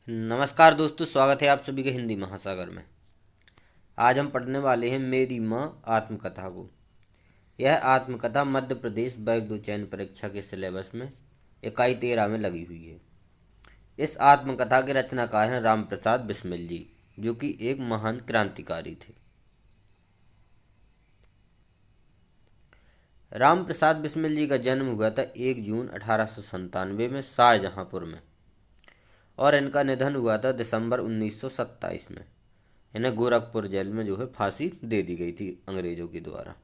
नमस्कार दोस्तों, स्वागत है आप सभी के हिंदी महासागर में। आज हम पढ़ने वाले हैं मेरी माँ आत्मकथा को। यह आत्मकथा मध्य प्रदेश वर्ग 2 चयन परीक्षा के सिलेबस में इकाई 13 में लगी हुई है। इस आत्मकथा के रचनाकार हैं राम प्रसाद बिस्मिल जी, जो कि एक महान क्रांतिकारी थे। राम प्रसाद बिस्मिल जी का जन्म हुआ था 1 जून 1897 में शाहजहांपुर में, और इनका निधन हुआ था दिसंबर 1927 में। इन्हें गोरखपुर जेल में जो है फांसी दे दी गई थी अंग्रेजों के द्वारा।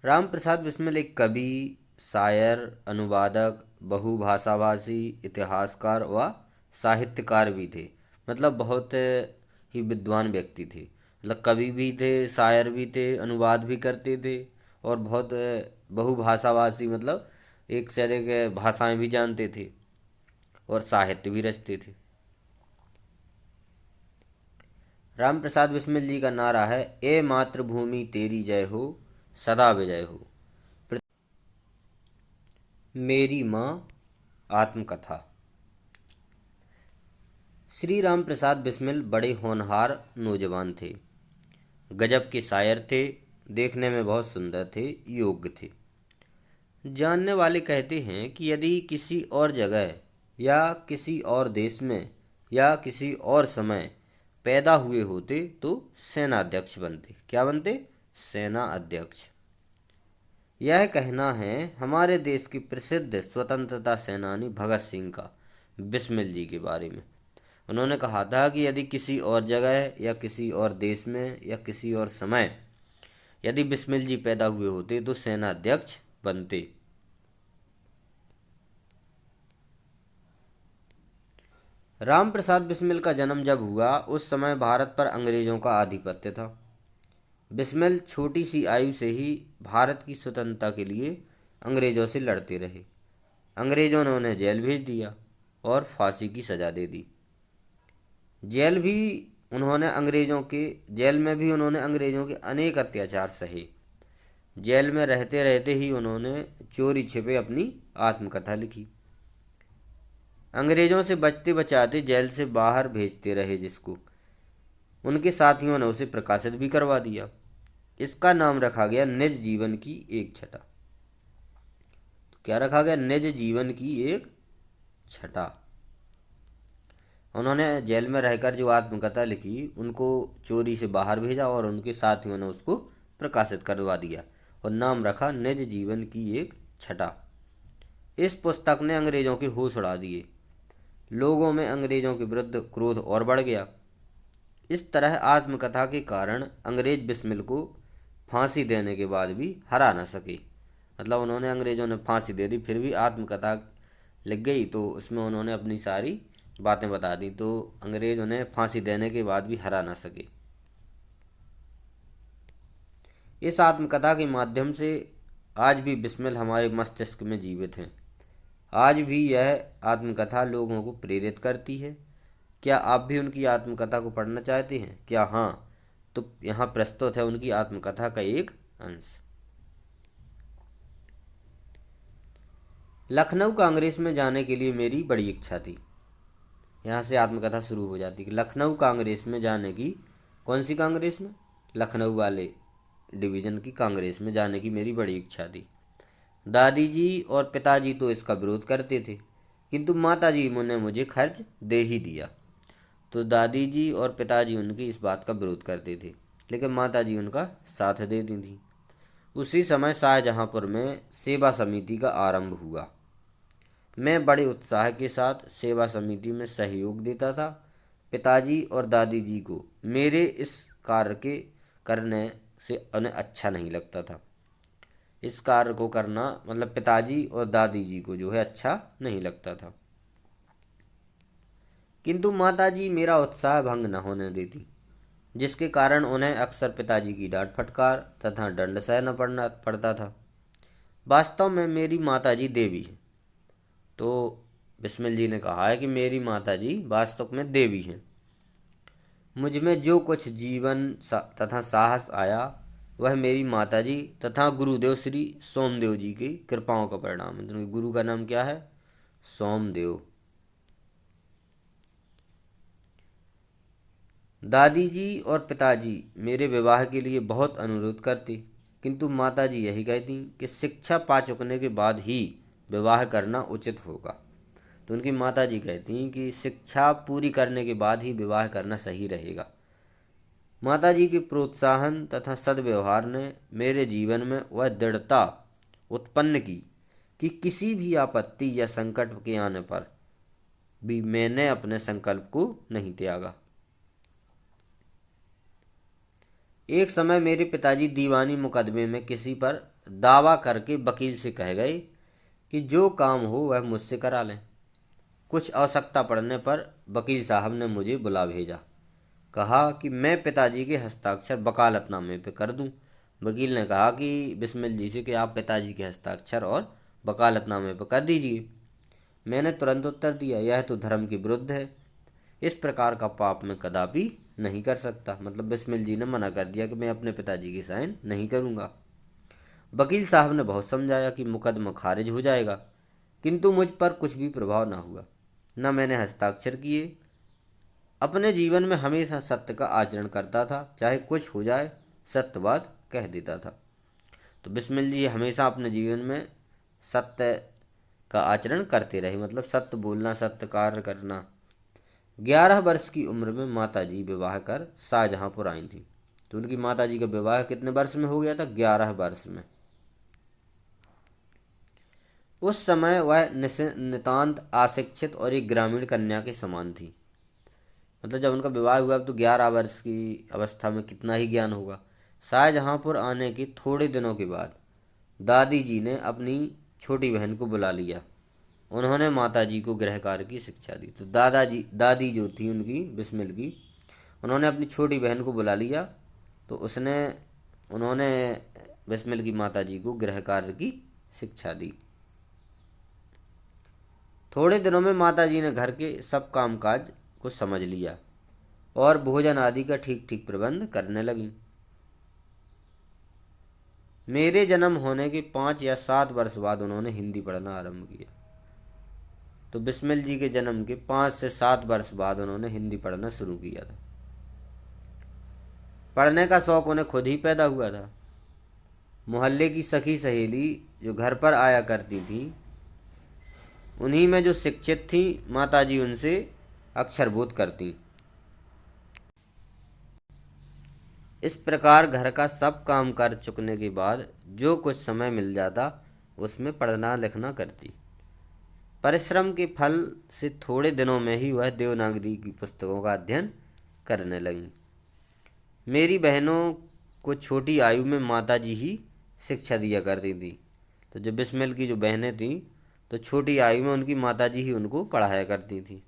राम प्रसाद बिस्मिल एक कवि, शायर, अनुवादक, बहुभाषाभाषी, इतिहासकार व साहित्यकार भी थे। मतलब बहुत ही विद्वान व्यक्ति थे। मतलब कवि भी थे, शायर भी थे, अनुवाद भी करते थे, और बहुत बहुभाषाभाषी, मतलब एक से अधिक भाषाएं भी जानते थे, और साहित्य भी रचते थे। राम प्रसाद बिस्मिल जी का नारा है, ए मातृभूमि तेरी जय हो, सदा विजय हो। मेरी माँ आत्मकथा। श्री राम प्रसाद बिस्मिल बड़े होनहार नौजवान थे। गजब के शायर थे, देखने में बहुत सुंदर थे, योग्य थे। जानने वाले कहते हैं कि यदि किसी और जगह या किसी और देश में या किसी और समय पैदा हुए होते तो सेना अध्यक्ष बनते। क्या बनते? सेना अध्यक्ष। यह कहना है हमारे देश के प्रसिद्ध स्वतंत्रता सेनानी भगत सिंह का बिस्मिल जी के बारे में। उन्होंने कहा था कि यदि किसी और जगह या किसी और देश में या किसी और समय यदि बिस्मिल जी पैदा हुए होते तो सेना अध्यक्ष बनते। राम प्रसाद बिस्मिल का जन्म जब हुआ उस समय भारत पर अंग्रेजों का आधिपत्य था। बिस्मिल छोटी सी आयु से ही भारत की स्वतंत्रता के लिए अंग्रेजों से लड़ते रहे। अंग्रेजों ने उन्हें जेल भेज दिया और फांसी की सज़ा दे दी। जेल भी जेल में भी उन्होंने अंग्रेजों के अनेक अत्याचार सहे। जेल में रहते रहते ही उन्होंने चोरी छिपे अपनी आत्मकथा लिखी। अंग्रेजों से बचते बचाते जेल से बाहर भेजते रहे, जिसको उनके साथियों ने उसे प्रकाशित भी करवा दिया। इसका नाम रखा गया निज जीवन की एक छटा। तो क्या रखा गया? निज जीवन की एक छटा। उन्होंने जेल में रहकर जो आत्मकथा लिखी उनको चोरी से बाहर भेजा और उनके साथियों ने उसको प्रकाशित करवा दिया और नाम रखा निज जीवन की एक छटा। इस पुस्तक ने अंग्रेजों के होश उड़ा दिए। लोगों में अंग्रेजों के विरुद्ध क्रोध और बढ़ गया। इस तरह आत्मकथा के कारण अंग्रेज बिस्मिल को फांसी देने के बाद भी हरा न सके। मतलब उन्होंने अंग्रेजों ने फांसी दे दी, फिर भी आत्मकथा लिख गई तो उसमें उन्होंने अपनी सारी बातें बता दी, तो अंग्रेज उन्हें फांसी देने के बाद भी हरा न सके। इस आत्मकथा के माध्यम से आज भी बिस्मिल हमारे मस्तिष्क में जीवित हैं। आज भी यह आत्मकथा लोगों को प्रेरित करती है। क्या आप भी उनकी आत्मकथा को पढ़ना चाहते हैं? क्या हाँ, तो यहाँ प्रस्तुत है उनकी आत्मकथा का एक अंश। लखनऊ कांग्रेस में जाने के लिए मेरी बड़ी इच्छा थी। यहाँ से आत्मकथा शुरू हो जाती है कि लखनऊ कांग्रेस में जाने की, कौन सी कांग्रेस में? लखनऊ वाले डिवीज़न की कांग्रेस में जाने की मेरी बड़ी इच्छा थी। दादी जी और पिताजी तो इसका विरोध करते थे, किंतु माता जी ने मुझे खर्च दे ही दिया। तो दादी जी और पिताजी उनकी इस बात का विरोध करते थे, लेकिन माता जी उनका साथ देती थी। उसी समय शाहजहांपुर में सेवा समिति का आरंभ हुआ। मैं बड़े उत्साह के साथ सेवा समिति में सहयोग देता था। पिताजी और दादी जी को मेरे इस कार्य के करने से उन्हें अच्छा नहीं लगता था। इस कार्य को करना मतलब पिताजी और दादी जी को जो है अच्छा नहीं लगता था। किंतु माताजी मेरा उत्साह भंग न होने देती, जिसके कारण उन्हें अक्सर पिताजी की डांट फटकार तथा दंड सहना पड़ता था। वास्तव में मेरी माताजी देवी है। तो बिस्मिल जी ने कहा है कि मेरी माताजी वास्तव में देवी हैं। मुझ में जो कुछ जीवन तथा साहस आया वह मेरी माताजी तथा गुरुदेव श्री सोमदेव जी की कृपाओं का परिणाम है। गुरु का नाम क्या है? सोमदेव। दादी जी और पिताजी मेरे विवाह के लिए बहुत अनुरोध करते, किंतु माता जी यही कहती कि शिक्षा पा चुकने के बाद ही विवाह करना उचित होगा। तो उनकी माता जी कहती हैं कि शिक्षा पूरी करने के बाद ही विवाह करना सही रहेगा। माता जी के प्रोत्साहन तथा सद्व्यवहार ने मेरे जीवन में वह दृढ़ता उत्पन्न की कि किसी भी आपत्ति या संकट के आने पर भी मैंने अपने संकल्प को नहीं त्यागा। एक समय मेरे पिताजी दीवानी मुकदमे में किसी पर दावा करके वकील से कह गए कि जो काम हो वह मुझसे करा लें। कुछ आवश्यकता पड़ने पर वकील साहब ने मुझे बुला भेजा। कहा कि मैं पिताजी के हस्ताक्षर वकालतनामे पे कर दूं। वकील ने कहा कि बिस्मिल जी से कि आप पिताजी के हस्ताक्षर और वकालतनामे पे कर दीजिए। मैंने तुरंत उत्तर दिया, यह तो धर्म के विरुद्ध है, इस प्रकार का पाप मैं कदापि नहीं कर सकता। मतलब बिस्मिल जी ने मना कर दिया कि मैं अपने पिताजी की साइन नहीं करूँगा। वकील साहब ने बहुत समझाया कि मुकदमा खारिज हो जाएगा, किंतु मुझ पर कुछ भी प्रभाव न हुआ। न मैंने हस्ताक्षर किए। अपने जीवन में हमेशा सत्य का आचरण करता था, चाहे कुछ हो जाए सत्य बात कह देता था। तो बिस्मिल जी हमेशा अपने जीवन में सत्य का आचरण करते रहे, मतलब सत्य बोलना, सत्य कार्य करना। 11 वर्ष की उम्र में माता जी विवाह कर शाहजहाँपुर आई थी। तो उनकी माता जी का विवाह कितने वर्ष में हो गया था? 11 वर्ष में। उस समय वह नितांत अशिक्षित और एक ग्रामीण कन्या के समान थी। मतलब जब उनका विवाह हुआ तो 11 वर्ष की अवस्था में कितना ही ज्ञान होगा। शाहजहाँपुर आने के थोड़े दिनों के बाद दादी जी ने अपनी छोटी बहन को बुला लिया। उन्होंने माता जी को गृह कार्य की शिक्षा दी। तो दादी जो थी उनकी, बिस्मिल की, उन्होंने अपनी छोटी बहन को बुला लिया। तो उन्होंने बिस्मिल की माता जी को गृह कार्य की शिक्षा दी। थोड़े दिनों में माता जी ने घर के सब कामकाज को समझ लिया और भोजन आदि का ठीक ठीक प्रबंध करने लगी। मेरे जन्म होने के 5 या 7 वर्ष बाद उन्होंने हिंदी पढ़ना आरंभ किया। तो बिस्मिल जी के जन्म के 5 से 7 वर्ष बाद उन्होंने हिंदी पढ़ना शुरू किया था। पढ़ने का शौक उन्हें खुद ही पैदा हुआ था। मोहल्ले की सखी सहेली जो घर पर आया करती थी, उन्हीं में जो शिक्षित थी, माताजी उनसे अक्षरबोध करती। इस प्रकार घर का सब काम कर चुकने के बाद जो कुछ समय मिल जाता उसमें पढ़ना लिखना करती। परिश्रम के फल से थोड़े दिनों में ही वह देवनागरी की पुस्तकों का अध्ययन करने लगी। मेरी बहनों को छोटी आयु में माताजी ही शिक्षा दिया करती थी। तो जब बिस्मिल की जो बहनें थीं, तो छोटी आयु में उनकी माताजी ही उनको पढ़ाया करती थी।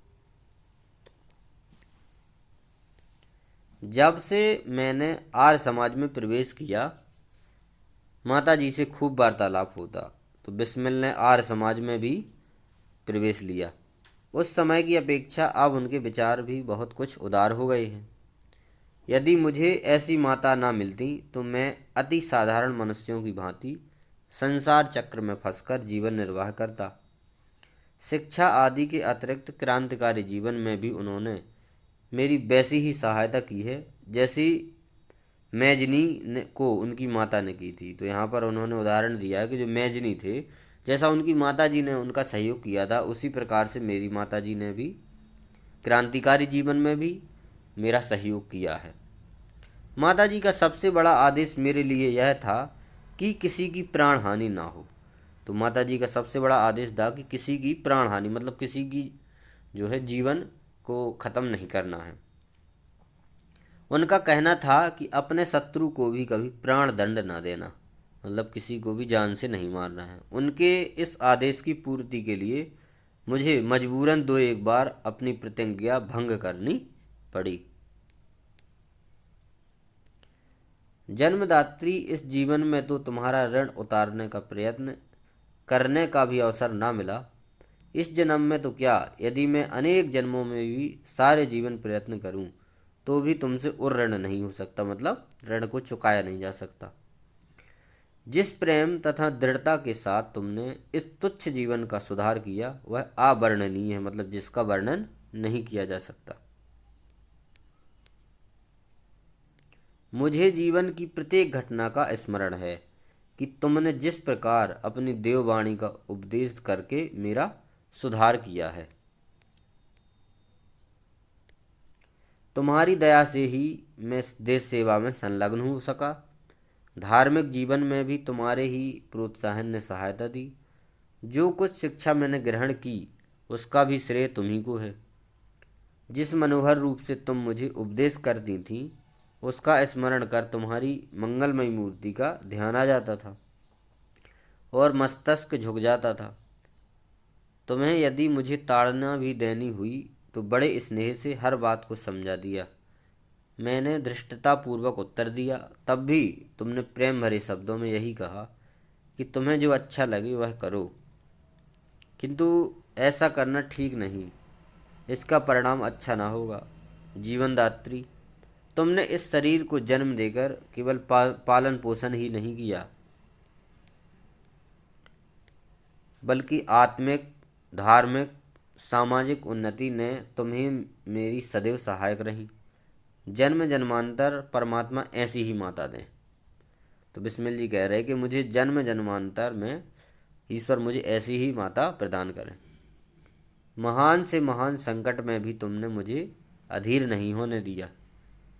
जब से मैंने आर्य समाज में प्रवेश किया, माताजी से खूब वार्तालाप होता। तो बिस्मिल ने आर्य समाज में भी प्रवेश लिया। उस समय की अपेक्षा अब उनके विचार भी बहुत कुछ उदार हो गए हैं। यदि मुझे ऐसी माता ना मिलती तो मैं अति साधारण मनुष्यों की भांति संसार चक्र में फंसकर जीवन निर्वाह करता। शिक्षा आदि के अतिरिक्त क्रांतिकारी जीवन में भी उन्होंने मेरी वैसी ही सहायता की है जैसी मैजनी ने को उनकी माता ने की थी। तो यहाँ पर उन्होंने उदाहरण दिया है कि जो मैजनी थे, जैसा उनकी माता जी ने उनका सहयोग किया था, उसी प्रकार से मेरी माता जी ने भी क्रांतिकारी जीवन में भी मेरा सहयोग किया है। माता जी का सबसे बड़ा आदेश मेरे लिए यह था कि किसी की प्राण हानि ना हो। तो माता जी का सबसे बड़ा आदेश था कि किसी की प्राण हानि, मतलब किसी की जो है जीवन को ख़त्म नहीं करना है। उनका कहना था कि अपने शत्रु को भी कभी प्राण दंड ना देना, मतलब किसी को भी जान से नहीं मारना है। उनके इस आदेश की पूर्ति के लिए मुझे मजबूरन 2-1 बार अपनी प्रतिज्ञा भंग करनी पड़ी। जन्मदात्री, इस जीवन में तो तुम्हारा ऋण उतारने का प्रयत्न करने का भी अवसर ना मिला। इस जन्म में तो क्या, यदि मैं अनेक जन्मों में भी सारे जीवन प्रयत्न करूं तो भी तुमसे ऋण नहीं हो सकता, मतलब ऋण को चुकाया नहीं जा सकता। जिस प्रेम तथा दृढ़ता के साथ तुमने इस तुच्छ जीवन का सुधार किया वह अवर्णनीय है, मतलब जिसका वर्णन नहीं किया जा सकता। मुझे जीवन की प्रत्येक घटना का स्मरण है कि तुमने जिस प्रकार अपनी देववाणी का उपदेश करके मेरा सुधार किया है। तुम्हारी दया से ही मैं देश सेवा में संलग्न हो सका। धार्मिक जीवन में भी तुम्हारे ही प्रोत्साहन ने सहायता दी। जो कुछ शिक्षा मैंने ग्रहण की उसका भी श्रेय तुम्ही को है। जिस मनोहर रूप से तुम मुझे उपदेश करती थी उसका स्मरण कर तुम्हारी मंगलमयी मूर्ति का ध्यान आ जाता था और मस्तिष्क झुक जाता था। तुम्हें यदि मुझे ताड़ना भी देनी हुई तो बड़े स्नेह से हर बात को समझा दिया। मैंने धृष्टतापूर्वक उत्तर दिया, तब भी तुमने प्रेम भरे शब्दों में यही कहा कि तुम्हें जो अच्छा लगे वह करो, किंतु ऐसा करना ठीक नहीं, इसका परिणाम अच्छा ना होगा। जीवनदात्री, तुमने इस शरीर को जन्म देकर केवल पालन पोषण ही नहीं किया, बल्कि आत्मिक, धार्मिक, सामाजिक उन्नति ने तुम्हें मेरी सदैव सहायक रही। जन्म जन्मांतर परमात्मा ऐसी ही माता दें। तो बिस्मिल जी कह रहे हैं कि मुझे जन्म जन्मांतर में ईश्वर मुझे ऐसी ही माता प्रदान करें। महान से महान संकट में भी तुमने मुझे अधीर नहीं होने दिया।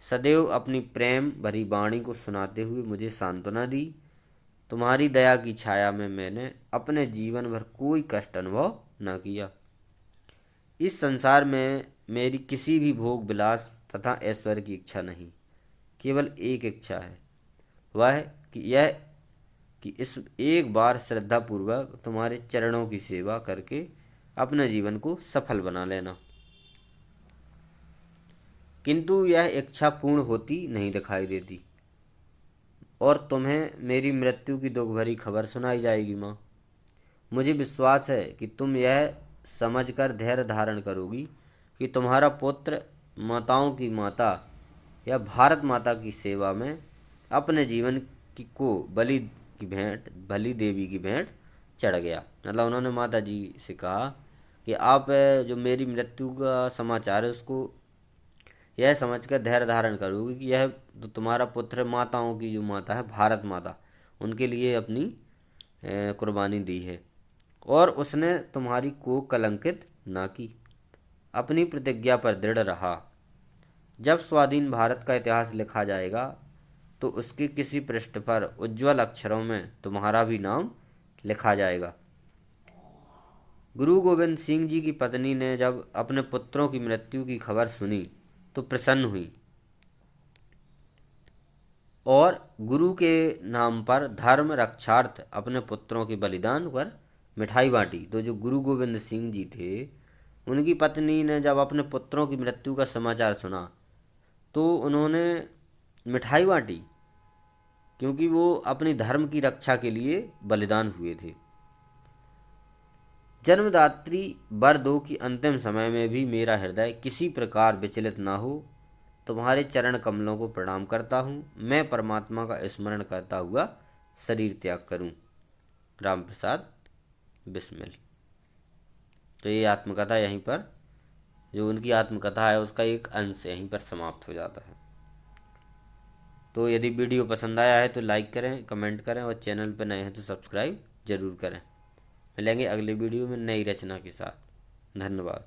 सदैव अपनी प्रेम भरी वाणी को सुनाते हुए मुझे सांत्वना दी। तुम्हारी दया की छाया में मैंने अपने जीवन भर कोई कष्ट अनुभव न किया। इस संसार में मेरी किसी भी भोग विलास तथा ऐश्वर्य की इच्छा नहीं, केवल एक इच्छा है, वह है कि इस एक बार श्रद्धापूर्वक तुम्हारे चरणों की सेवा करके अपने जीवन को सफल बना लेना। किंतु यह इच्छा पूर्ण होती नहीं दिखाई देती और तुम्हें मेरी मृत्यु की दुख भरी खबर सुनाई जाएगी। माँ, मुझे विश्वास है कि तुम यह समझकर धैर्य धारण करोगी कि तुम्हारा पुत्र माताओं की माता या भारत माता की सेवा में अपने जीवन की को बलि देवी की भेंट चढ़ गया। मतलब उन्होंने माता जी से कहा कि आप जो मेरी मृत्यु का समाचार है उसको यह समझकर धैर्य धारण करोगे कि यह तो तुम्हारा पुत्र माताओं की जो माता है भारत माता, उनके लिए अपनी कुर्बानी दी है और उसने तुम्हारी को कलंकित ना की, अपनी प्रतिज्ञा पर दृढ़ रहा। जब स्वाधीन भारत का इतिहास लिखा जाएगा तो उसके किसी पृष्ठ पर उज्ज्वल अक्षरों में तुम्हारा भी नाम लिखा जाएगा। गुरु गोविंद सिंह जी की पत्नी ने जब अपने पुत्रों की मृत्यु की खबर सुनी तो प्रसन्न हुई और गुरु के नाम पर धर्म रक्षार्थ अपने पुत्रों के बलिदान पर मिठाई बांटी। तो जो गुरु गोविंद सिंह जी थे, उनकी पत्नी ने जब अपने पुत्रों की मृत्यु का समाचार सुना तो उन्होंने मिठाई बांटी, क्योंकि वो अपनी धर्म की रक्षा के लिए बलिदान हुए थे। जन्मदात्री वर दो कि अंतिम समय में भी मेरा हृदय किसी प्रकार विचलित ना हो। तुम्हारे चरण कमलों को प्रणाम करता हूँ। मैं परमात्मा का स्मरण करता हुआ शरीर त्याग करूँ। राम प्रसाद बिस्मिल। तो ये आत्मकथा यहीं पर, जो उनकी आत्मकथा है उसका एक अंश यहीं पर समाप्त हो जाता है। तो यदि वीडियो पसंद आया है तो लाइक करें, कमेंट करें और चैनल पर नए हैं तो सब्सक्राइब जरूर करें। मिलेंगे अगले वीडियो में नई रचना के साथ। धन्यवाद।